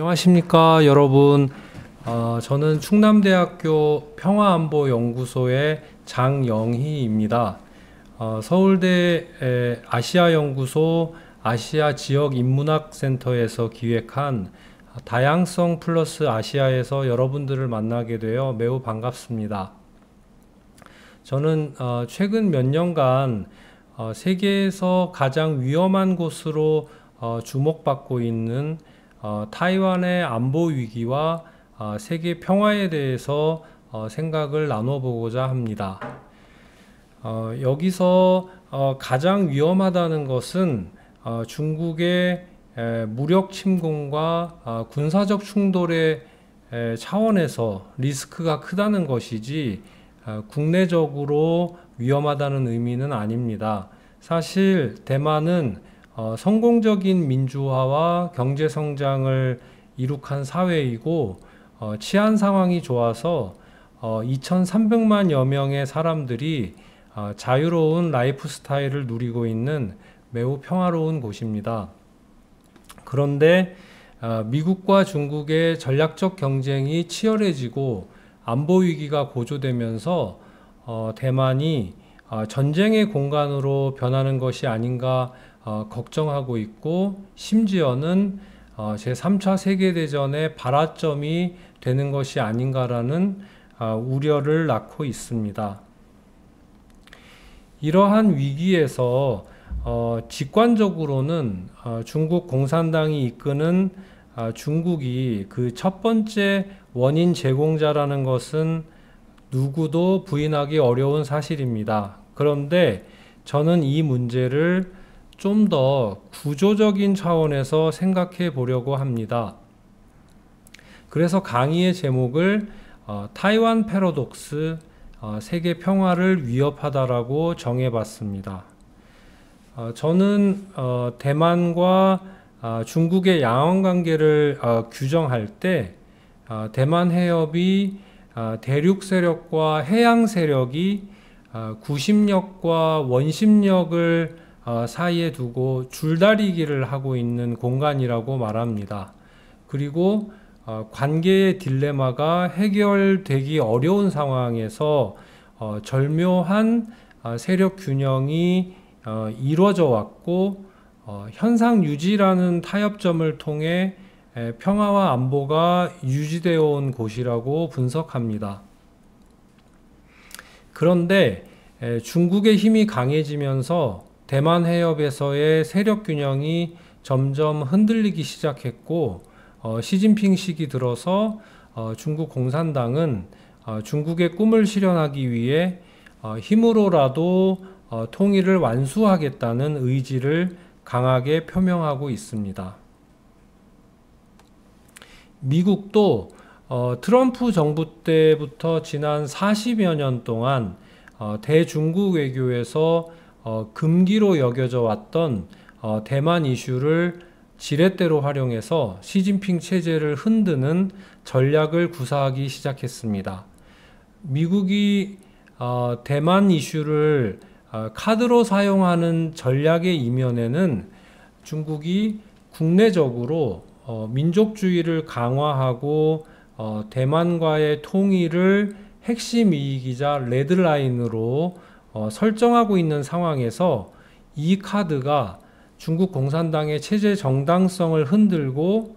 안녕하십니까 여러분. 저는 충남대학교 평화안보연구소의 장영희입니다. 서울대 아시아연구소 아시아지역인문학센터에서 기획한 다양성 플러스 아시아에서 여러분들을 만나게 되어 매우 반갑습니다. 저는 최근 몇 년간 세계에서 가장 위험한 곳으로 주목받고 있는 타이완의 안보 위기와 세계 평화에 대해서 생각을 나눠보고자 합니다. 여기서 가장 위험하다는 것은 중국의 무력 침공과 군사적 충돌의 차원에서 리스크가 크다는 것이지 국내적으로 위험하다는 의미는 아닙니다. 사실 대만은 성공적인 민주화와 경제 성장을 이룩한 사회이고 치안 상황이 좋아서 2,300만여 명의 사람들이 자유로운 라이프 스타일을 누리고 있는 매우 평화로운 곳입니다. 그런데 미국과 중국의 전략적 경쟁이 치열해지고 안보 위기가 고조되면서 대만이 전쟁의 공간으로 변하는 것이 아닌가 걱정하고 있고, 심지어는 제3차 세계대전의 발화점이 되는 것이 아닌가라는 우려를 낳고 있습니다. 이러한 위기에서 직관적으로는 중국 공산당이 이끄는 중국이 그 첫 번째 원인 제공자라는 것은 누구도 부인하기 어려운 사실입니다. 그런데 저는 이 문제를 좀 더 구조적인 차원에서 생각해 보려고 합니다. 그래서 강의의 제목을 타이완 패러독스, 세계 평화를 위협하다라고 정해봤습니다. 저는 대만과 중국의 양원 관계를 규정할 때 대만 해협이 대륙 세력과 해양 세력이 구심력과 원심력을 사이에 두고 줄다리기를 하고 있는 공간이라고 말합니다. 그리고 관계의 딜레마가 해결되기 어려운 상황에서 절묘한 세력 균형이 이루어져 왔고, 현상 유지라는 타협점을 통해 평화와 안보가 유지되어 온 곳이라고 분석합니다. 그런데 중국의 힘이 강해지면서 대만 해협에서의 세력 균형이 점점 흔들리기 시작했고, 시진핑 시기 들어서 중국 공산당은 중국의 꿈을 실현하기 위해 힘으로라도 통일을 완수하겠다는 의지를 강하게 표명하고 있습니다. 미국도 트럼프 정부 때부터 지난 40여 년 동안 대중국 외교에서 금기로 여겨져 왔던 대만 이슈를 지렛대로 활용해서 시진핑 체제를 흔드는 전략을 구사하기 시작했습니다. 미국이 대만 이슈를 카드로 사용하는 전략의 이면에는 중국이 국내적으로 민족주의를 강화하고 대만과의 통일을 핵심 이익이자 레드라인으로 설정하고 있는 상황에서 이 카드가 중국 공산당의 체제 정당성을 흔들고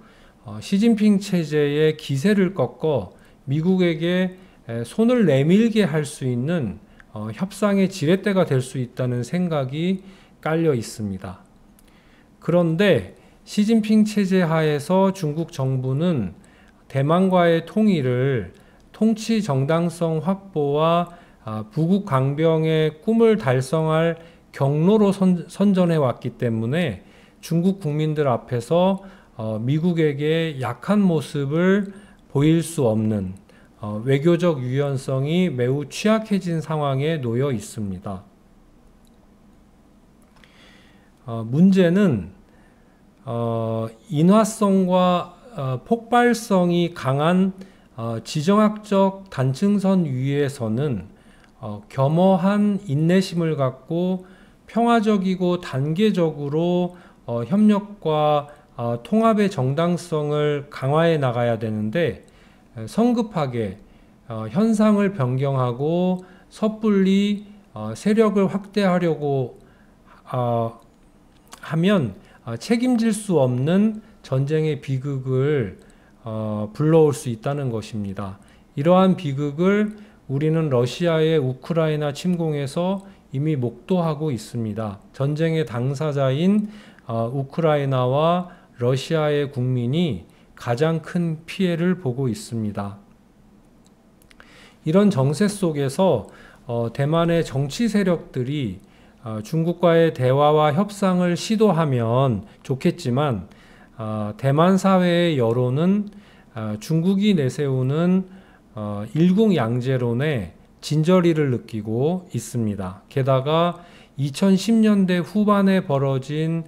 시진핑 체제의 기세를 꺾어 미국에게 손을 내밀게 할 수 있는 협상의 지렛대가 될 수 있다는 생각이 깔려 있습니다. 그런데 시진핑 체제 하에서 중국 정부는 대만과의 통일을 통치 정당성 확보와 부국 강병의 꿈을 달성할 경로로 선전해 왔기 때문에 중국 국민들 앞에서 미국에게 약한 모습을 보일 수 없는 외교적 유연성이 매우 취약해진 상황에 놓여 있습니다. 문제는 인화성과 폭발성이 강한 지정학적 단층선 위에서는 겸허한 인내심을 갖고 평화적이고 단계적으로 협력과 통합의 정당성을 강화해 나가야 되는데 성급하게 현상을 변경하고 섣불리 세력을 확대하려고 하면 책임질 수 없는 전쟁의 비극을 불러올 수 있다는 것입니다. 이러한 비극을 우리는 러시아의 우크라이나 침공에서 이미 목도하고 있습니다. 전쟁의 당사자인 우크라이나와 러시아의 국민이 가장 큰 피해를 보고 있습니다. 이런 정세 속에서 대만의 정치 세력들이 중국과의 대화와 협상을 시도하면 좋겠지만 대만 사회의 여론은 중국이 내세우는 일국양제론에 진저리를 느끼고 있습니다. 게다가 2010년대 후반에 벌어진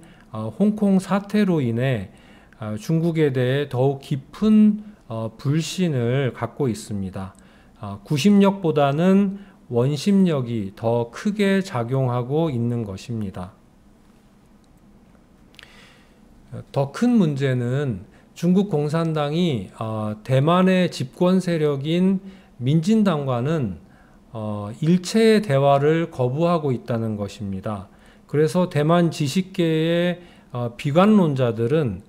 홍콩 사태로 인해 중국에 대해 더욱 깊은 불신을 갖고 있습니다. 구심력보다는 원심력이 더 크게 작용하고 있는 것입니다. 더 큰 문제는 중국 공산당이 대만의 집권 세력인 민진당과는 일체의 대화를 거부하고 있다는 것입니다. 그래서 대만 지식계의 비관론자들은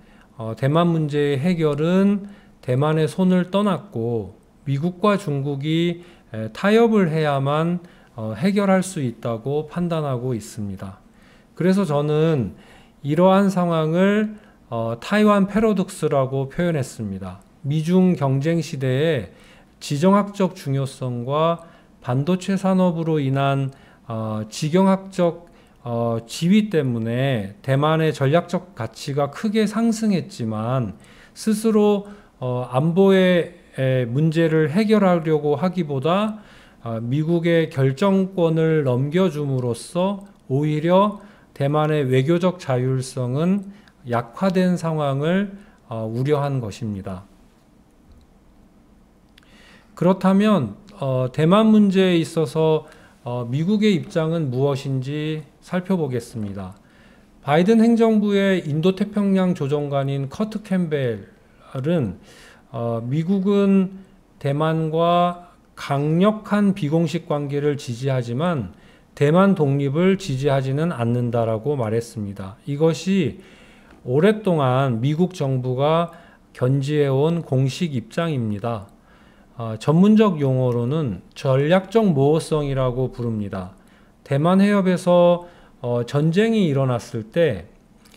대만 문제의 해결은 대만의 손을 떠났고 미국과 중국이 타협을 해야만 해결할 수 있다고 판단하고 있습니다. 그래서 저는 이러한 상황을 타이완 패러독스라고 표현했습니다. 미중 경쟁 시대에 지정학적 중요성과 반도체 산업으로 인한 지경학적 지위 때문에 대만의 전략적 가치가 크게 상승했지만 스스로 안보의 문제를 해결하려고 하기보다 미국의 결정권을 넘겨줌으로써 오히려 대만의 외교적 자율성은 약화된 상황을 우려한 것입니다. 그렇다면 대만 문제에 있어서 미국의 입장은 무엇인지 살펴보겠습니다. 바이든 행정부의 인도태평양 조정관인 커트 캠벨은 미국은 대만과 강력한 비공식 관계를 지지하지만 대만 독립을 지지하지는 않는다라고 말했습니다. 이것이 오랫동안 미국 정부가 견지해온 공식 입장입니다. 전문적 용어로는 전략적 모호성이라고 부릅니다. 대만 해협에서 전쟁이 일어났을 때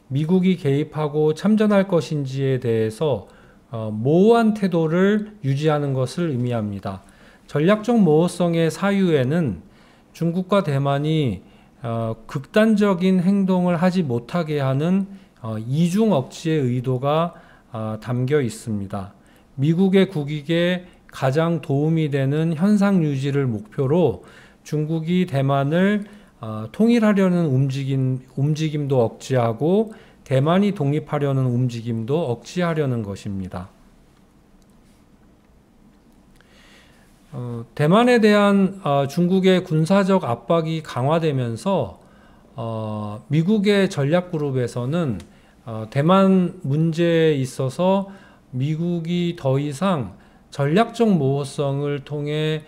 미국이 개입하고 참전할 것인지에 대해서 모호한 태도를 유지하는 것을 의미합니다. 전략적 모호성의 사유에는 중국과 대만이 극단적인 행동을 하지 못하게 하는 이중 억지의 의도가 담겨 있습니다. 미국의 국익에 가장 도움이 되는 현상 유지를 목표로 중국이 대만을 통일하려는 움직임도 억제하고 대만이 독립하려는 움직임도 억제하려는 것입니다. 대만에 대한 중국의 군사적 압박이 강화되면서 미국의 전략그룹에서는 대만 문제에 있어서 미국이 더 이상 전략적 모호성을 통해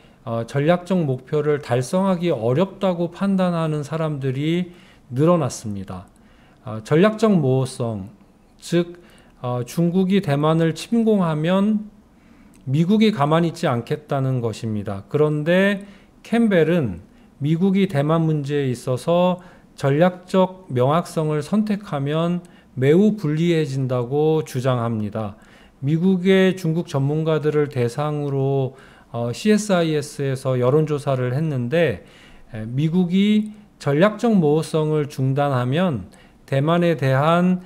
전략적 목표를 달성하기 어렵다고 판단하는 사람들이 늘어났습니다. 전략적 모호성, 즉 중국이 대만을 침공하면 미국이 가만히 있지 않겠다는 것입니다. 그런데 캠벨은 미국이 대만 문제에 있어서 전략적 명확성을 선택하면 매우 불리해진다고 주장합니다. 미국의 중국 전문가들을 대상으로 CSIS에서 여론조사를 했는데 미국이 전략적 모호성을 중단하면 대만에 대한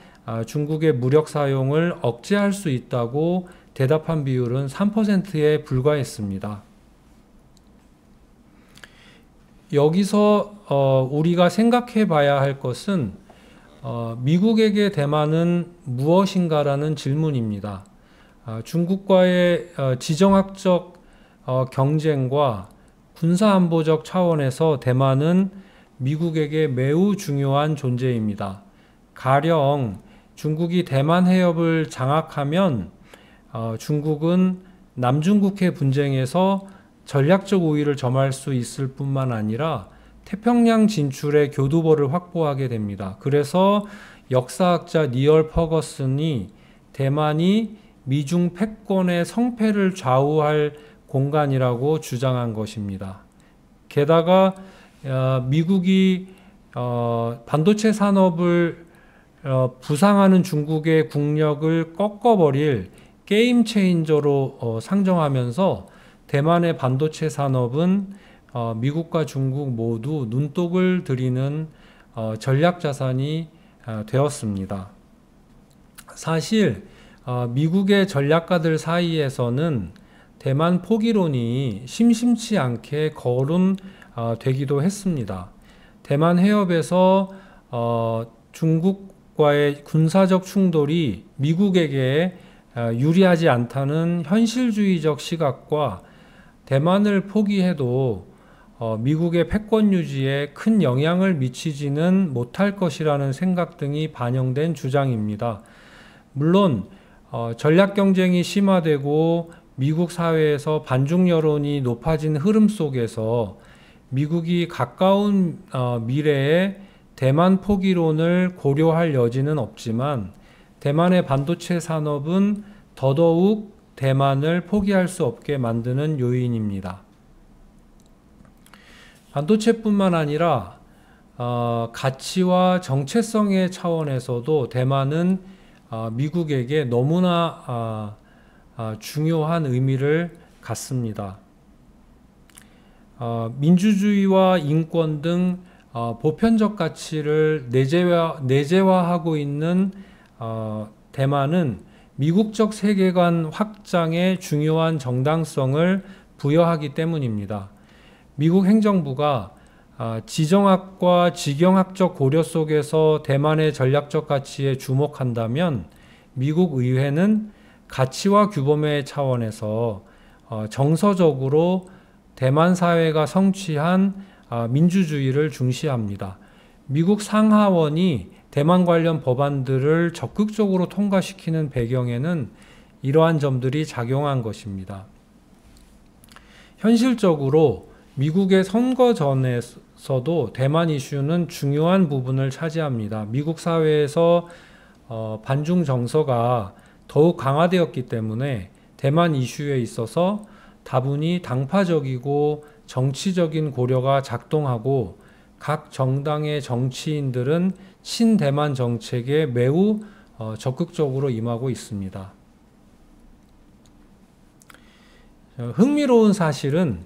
중국의 무력 사용을 억제할 수 있다고 대답한 비율은 3%에 불과했습니다. 여기서 우리가 생각해 봐야 할 것은 미국에게 대만은 무엇인가라는 질문입니다. 중국과의 지정학적 경쟁과 군사안보적 차원에서 대만은 미국에게 매우 중요한 존재입니다. 가령 중국이 대만 해협을 장악하면 중국은 남중국해 분쟁에서 전략적 우위를 점할 수 있을 뿐만 아니라 태평양 진출의 교두보를 확보하게 됩니다. 그래서 역사학자 니얼 퍼거슨이 대만이 미중 패권의 성패를 좌우할 공간이라고 주장한 것입니다. 게다가 미국이 반도체 산업을 부상하는 중국의 국력을 꺾어버릴 게임 체인저로 상정하면서 대만의 반도체 산업은 미국과 중국 모두 눈독을 들이는 전략 자산이 되었습니다. 사실 미국의 전략가들 사이에서는 대만 포기론이 심심치 않게 거론되기도 했습니다. 대만 해협에서 중국과의 군사적 충돌이 미국에게 유리하지 않다는 현실주의적 시각과 대만을 포기해도 미국의 패권 유지에 큰 영향을 미치지는 못할 것이라는 생각 등이 반영된 주장입니다. 물론 전략 경쟁이 심화되고 미국 사회에서 반중 여론이 높아진 흐름 속에서 미국이 가까운 미래에 대만 포기론을 고려할 여지는 없지만 대만의 반도체 산업은 더더욱 대만을 포기할 수 없게 만드는 요인입니다. 반도체뿐만 아니라 가치와 정체성의 차원에서도 대만은 미국에게 너무나 중요한 의미를 갖습니다. 민주주의와 인권 등 보편적 가치를 내재화하고 있는 대만은 미국적 세계관 확장에 중요한 정당성을 부여하기 때문입니다. 미국 행정부가 지정학과 지경학적 고려 속에서 대만의 전략적 가치에 주목한다면 미국 의회는 가치와 규범의 차원에서 정서적으로 대만 사회가 성취한 민주주의를 중시합니다. 미국 상하원이 대만 관련 법안들을 적극적으로 통과시키는 배경에는 이러한 점들이 작용한 것입니다. 현실적으로 미국의 선거전에서도 대만 이슈는 중요한 부분을 차지합니다. 미국 사회에서 반중 정서가 더욱 강화되었기 때문에 대만 이슈에 있어서 다분히 당파적이고 정치적인 고려가 작동하고 각 정당의 정치인들은 친대만 정책에 매우 적극적으로 임하고 있습니다. 흥미로운 사실은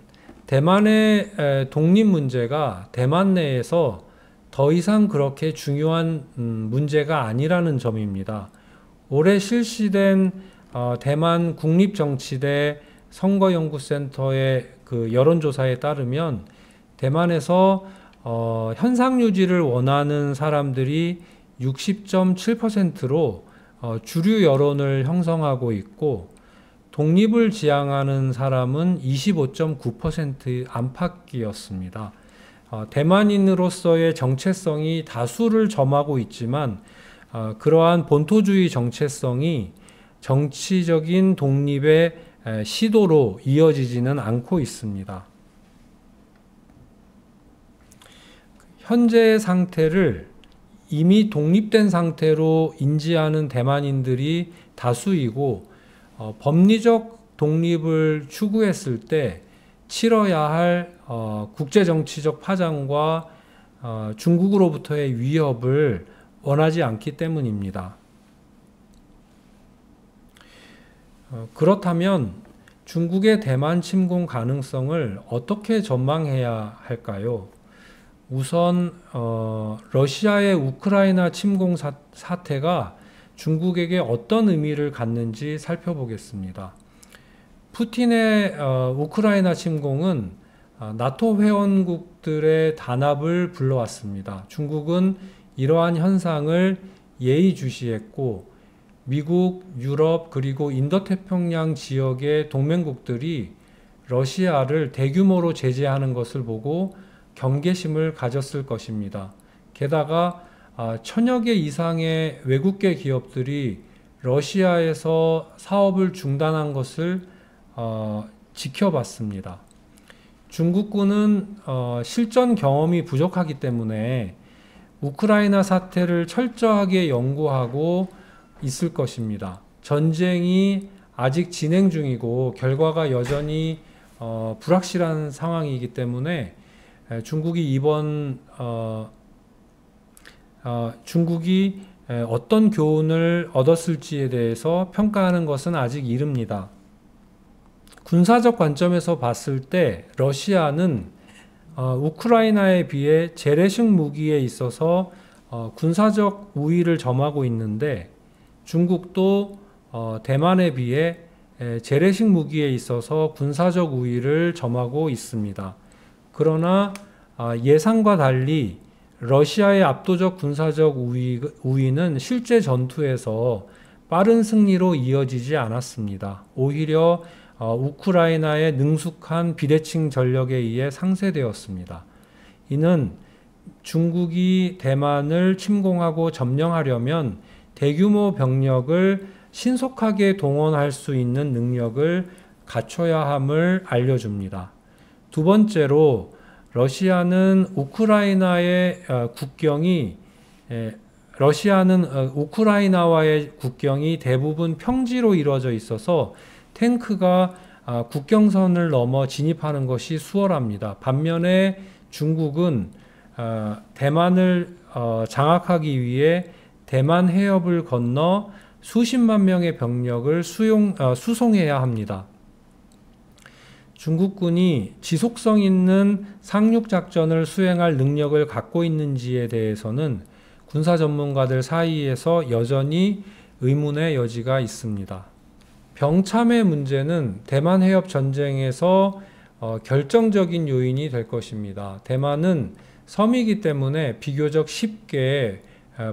대만의 독립 문제가 대만 내에서 더 이상 그렇게 중요한 문제가 아니라는 점입니다. 올해 실시된 대만 국립정치대 선거연구센터의 그 여론조사에 따르면 대만에서 현상 유지를 원하는 사람들이 60.7%로 주류 여론을 형성하고 있고 독립을 지향하는 사람은 25.9% 안팎이었습니다. 대만인으로서의 정체성이 다수를 점하고 있지만 그러한 본토주의 정체성이 정치적인 독립의 시도로 이어지지는 않고 있습니다. 현재의 상태를 이미 독립된 상태로 인지하는 대만인들이 다수이고 법리적 독립을 추구했을 때 치러야 할 국제정치적 파장과 중국으로부터의 위협을 원하지 않기 때문입니다. 그렇다면 중국의 대만 침공 가능성을 어떻게 전망해야 할까요? 우선 러시아의 우크라이나 침공 사태가 중국에게 어떤 의미를 갖는지 살펴보겠습니다. 푸틴의 우크라이나 침공은 나토 회원국들의 단합을 불러왔습니다. 중국은 이러한 현상을 예의주시했고 미국, 유럽 그리고 인도태평양 지역의 동맹국들이 러시아를 대규모로 제재하는 것을 보고 경계심을 가졌을 것입니다. 게다가 천여 개 이상의 외국계 기업들이 러시아에서 사업을 중단한 것을 지켜봤습니다. 중국군은 실전 경험이 부족하기 때문에 우크라이나 사태를 철저하게 연구하고 있을 것입니다. 전쟁이 아직 진행 중이고 결과가 여전히 불확실한 상황이기 때문에 중국이 어떤 교훈을 얻었을지에 대해서 평가하는 것은 아직 이릅니다. 군사적 관점에서 봤을 때 러시아는 우크라이나에 비해 재래식 무기에 있어서 군사적 우위를 점하고 있는데 중국도 대만에 비해 재래식 무기에 있어서 군사적 우위를 점하고 있습니다. 그러나 예상과 달리 러시아의 압도적 군사적 우위는 실제 전투에서 빠른 승리로 이어지지 않았습니다. 오히려 우크라이나의 능숙한 비대칭 전력에 의해 상쇄되었습니다. 이는 중국이 대만을 침공하고 점령하려면 대규모 병력을 신속하게 동원할 수 있는 능력을 갖춰야 함을 알려줍니다. 두 번째로 러시아는 우크라이나와의 국경이 대부분 평지로 이루어져 있어서 탱크가 국경선을 넘어 진입하는 것이 수월합니다. 반면에 중국은 대만을 장악하기 위해 대만 해협을 건너 수십만 명의 병력을 수송해야 합니다. 중국군이 지속성 있는 상륙작전을 수행할 능력을 갖고 있는지에 대해서는 군사 전문가들 사이에서 여전히 의문의 여지가 있습니다. 병참의 문제는 대만 해협 전쟁에서 결정적인 요인이 될 것입니다. 대만은 섬이기 때문에 비교적 쉽게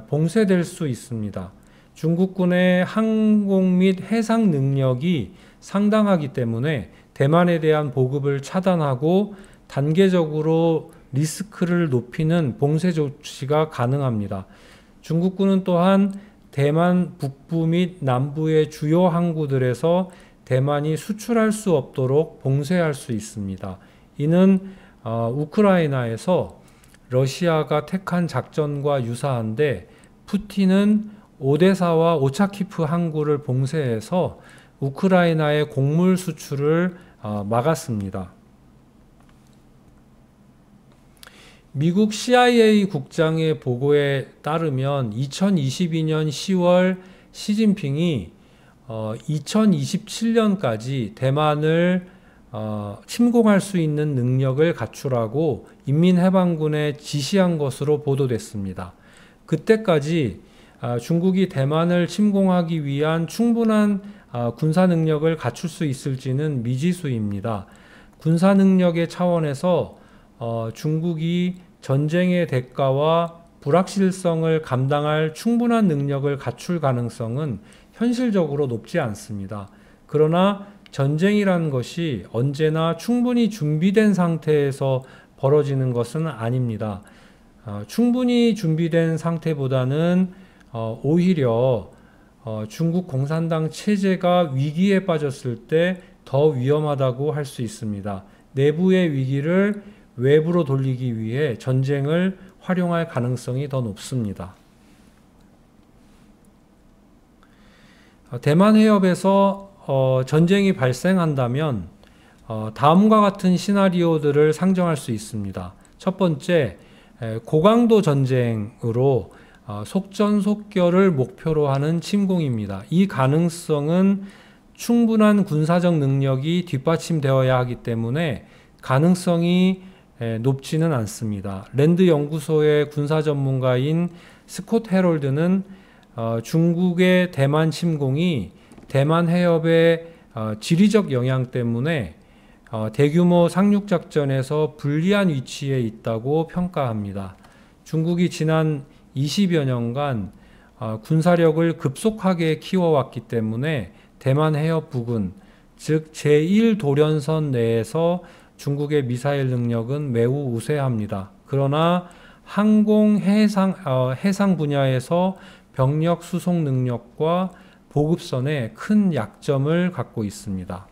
봉쇄될 수 있습니다. 중국군의 항공 및 해상 능력이 상당하기 때문에 대만에 대한 보급을 차단하고 단계적으로 리스크를 높이는 봉쇄 조치가 가능합니다. 중국군은 또한 대만 북부 및 남부의 주요 항구들에서 대만이 수출할 수 없도록 봉쇄할 수 있습니다. 이는 우크라이나에서 러시아가 택한 작전과 유사한데 푸틴은 오데사와 오차키프 항구를 봉쇄해서 우크라이나의 곡물 수출을 막았습니다. 미국 CIA 국장의 보고에 따르면 2022년 10월 시진핑이 2027년까지 대만을 침공할 수 있는 능력을 갖추라고 인민해방군에 지시한 것으로 보도됐습니다. 그때까지 중국이 대만을 침공하기 위한 충분한 군사 능력을 갖출 수 있을지는 미지수입니다. 군사 능력의 차원에서 중국이 전쟁의 대가와 불확실성을 감당할 충분한 능력을 갖출 가능성은 현실적으로 높지 않습니다. 그러나 전쟁이라는 것이 언제나 충분히 준비된 상태에서 벌어지는 것은 아닙니다. 충분히 준비된 상태보다는 오히려 중국 공산당 체제가 위기에 빠졌을 때 더 위험하다고 할 수 있습니다. 내부의 위기를 외부로 돌리기 위해 전쟁을 활용할 가능성이 더 높습니다. 대만 해협에서 전쟁이 발생한다면 다음과 같은 시나리오들을 상정할 수 있습니다. 첫 번째, 고강도 전쟁으로 속전속결을 목표로 하는 침공입니다. 이 가능성은 충분한 군사적 능력이 뒷받침되어야 하기 때문에 가능성이 높지는 않습니다. 랜드 연구소의 군사 전문가인 스콧 헤럴드는 중국의 대만 침공이 대만 해협의 지리적 영향 때문에 대규모 상륙작전에서 불리한 위치에 있다고 평가합니다. 중국이 지난 20여 년간 군사력을 급속하게 키워왔기 때문에 대만 해협 부근, 즉 제1도련선 내에서 중국의 미사일 능력은 매우 우세합니다. 그러나 항공, 해상 분야에서 병력 수송 능력과 보급선에 큰 약점을 갖고 있습니다.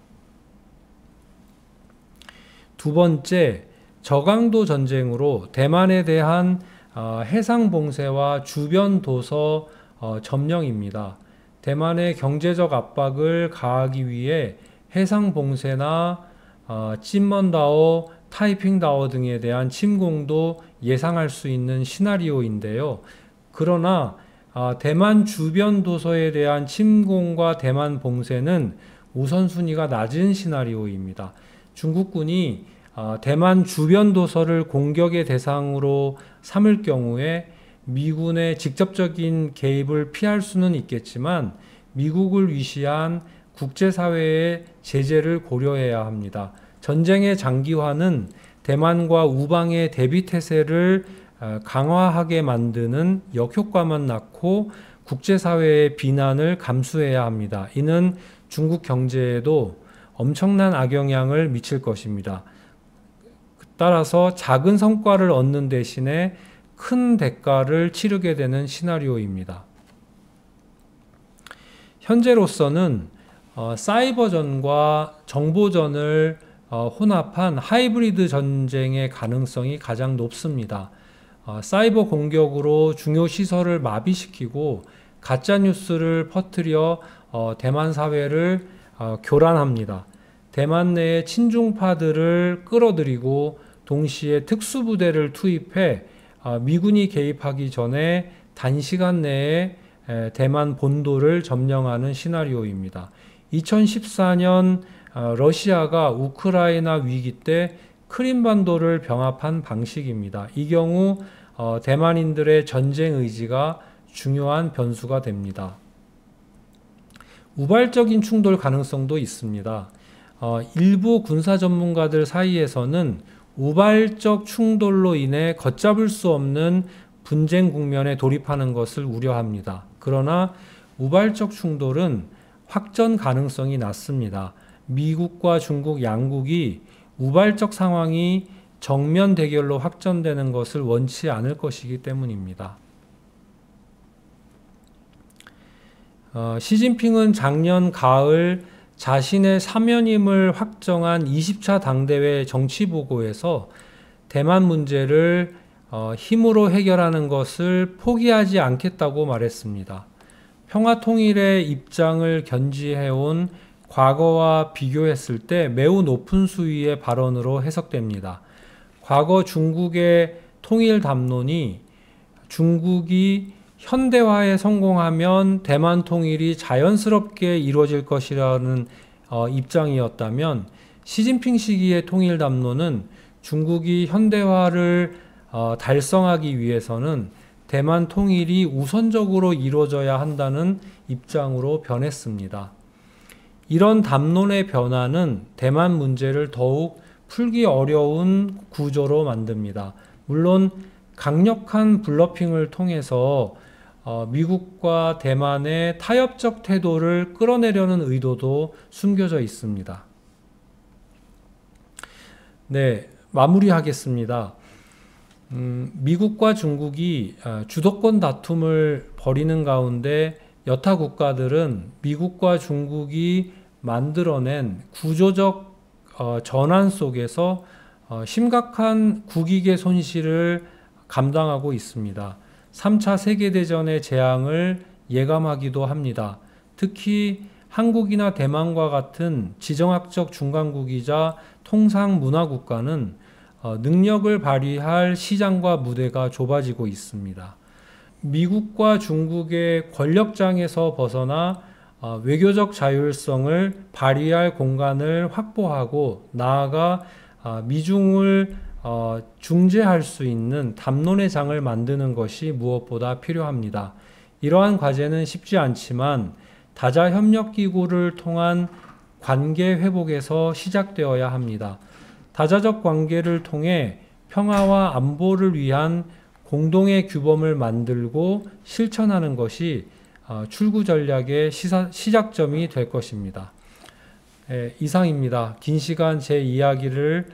두 번째, 저강도 전쟁으로 대만에 대한 해상 봉쇄와 주변 도서 점령입니다. 대만의 경제적 압박을 가하기 위해 해상 봉쇄나 찐먼다오, 타이핑다오 등에 대한 침공도 예상할 수 있는 시나리오인데요. 그러나 대만 주변 도서에 대한 침공과 대만 봉쇄는 우선순위가 낮은 시나리오입니다. 중국군이 대만 주변 도서를 공격의 대상으로 삼을 경우에 미군의 직접적인 개입을 피할 수는 있겠지만 미국을 위시한 국제사회의 제재를 고려해야 합니다. 전쟁의 장기화는 대만과 우방의 대비태세를 강화하게 만드는 역효과만 낳고 국제사회의 비난을 감수해야 합니다. 이는 중국 경제에도 엄청난 악영향을 미칠 것입니다. 따라서 작은 성과를 얻는 대신에 큰 대가를 치르게 되는 시나리오입니다. 현재로서는 사이버전과 정보전을 혼합한 하이브리드 전쟁의 가능성이 가장 높습니다. 사이버 공격으로 중요 시설을 마비시키고 가짜뉴스를 퍼뜨려 대만 사회를 교란합니다. 대만 내의 친중파들을 끌어들이고 동시에 특수부대를 투입해 미군이 개입하기 전에 단시간 내에 대만 본도를 점령하는 시나리오입니다. 2014년 러시아가 우크라이나 위기 때 크림반도를 병합한 방식입니다. 이 경우 대만인들의 전쟁 의지가 중요한 변수가 됩니다. 우발적인 충돌 가능성도 있습니다. 일부 군사 전문가들 사이에서는 우발적 충돌로 인해 걷잡을 수 없는 분쟁 국면에 돌입하는 것을 우려합니다. 그러나 우발적 충돌은 확전 가능성이 낮습니다. 미국과 중국 양국이 우발적 상황이 정면 대결로 확전되는 것을 원치 않을 것이기 때문입니다. 시진핑은 작년 가을 자신의 사면임을 확정한 20차 당대회 정치보고에서 대만 문제를 힘으로 해결하는 것을 포기하지 않겠다고 말했습니다. 평화통일의 입장을 견지해온 과거와 비교했을 때 매우 높은 수위의 발언으로 해석됩니다. 과거 중국의 통일 담론이 중국이 현대화에 성공하면 대만 통일이 자연스럽게 이루어질 것이라는 입장이었다면 시진핑 시기의 통일 담론은 중국이 현대화를 달성하기 위해서는 대만 통일이 우선적으로 이루어져야 한다는 입장으로 변했습니다. 이런 담론의 변화는 대만 문제를 더욱 풀기 어려운 구조로 만듭니다. 물론 강력한 블러핑을 통해서 미국과 대만의 타협적 태도를 끌어내려는 의도도 숨겨져 있습니다. 네, 마무리하겠습니다. 미국과 중국이 주도권 다툼을 벌이는 가운데 여타 국가들은 미국과 중국이 만들어낸 구조적 전환 속에서 심각한 국익의 손실을 감당하고 있습니다. 3차 세계대전의 재앙을 예감하기도 합니다. 특히 한국이나 대만과 같은 지정학적 중간국이자 통상 문화국가는 능력을 발휘할 시장과 무대가 좁아지고 있습니다. 미국과 중국의 권력장에서 벗어나 외교적 자율성을 발휘할 공간을 확보하고 나아가 미중을 중재할 수 있는 담론의 장을 만드는 것이 무엇보다 필요합니다. 이러한 과제는 쉽지 않지만 다자협력기구를 통한 관계 회복에서 시작되어야 합니다. 다자적 관계를 통해 평화와 안보를 위한 공동의 규범을 만들고 실천하는 것이 출구 전략의 시작점이 될 것입니다. 이상입니다. 긴 시간 제 이야기에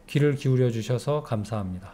귀를 기울여 주셔서 감사합니다.